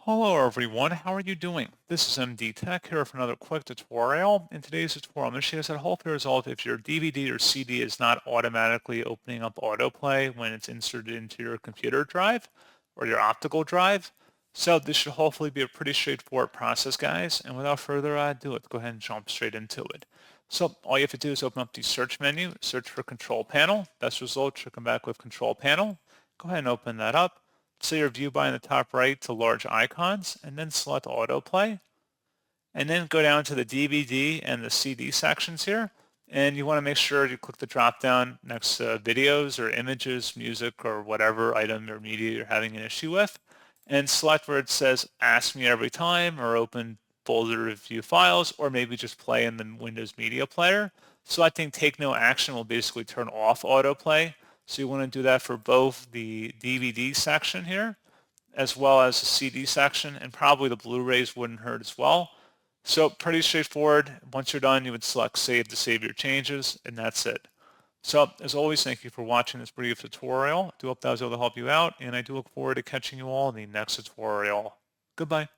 Hello everyone, how are you doing? This is MD Tech here for another quick tutorial. In today's tutorial, I'm going to show you how to hopefully resolve if your DVD or CD is not automatically opening up autoplay when it's inserted into your computer drive or your optical drive. So this should hopefully be a pretty straightforward process, guys. And without further ado, let's go ahead and jump straight into it. So all you have to do is open up the search menu, search for Control Panel. Best result should come back with Control Panel. Go ahead and open that up. Set your view by in the top right to large icons, and then select autoplay. And then go down to the DVD and the CD sections here. And you want to make sure you click the drop down next to videos or images, music, or whatever item or media you're having an issue with. And select where it says ask me every time or open folder review files, or maybe just play in the Windows Media Player. Selecting take no action will basically turn off autoplay. So you want to do that for both the DVD section here, as well as the CD section, and probably the Blu-rays wouldn't hurt as well. So pretty straightforward. Once you're done, you would select Save to save your changes, and that's it. So as always, thank you for watching this brief tutorial. I do hope that was able to help you out, and I do look forward to catching you all in the next tutorial. Goodbye.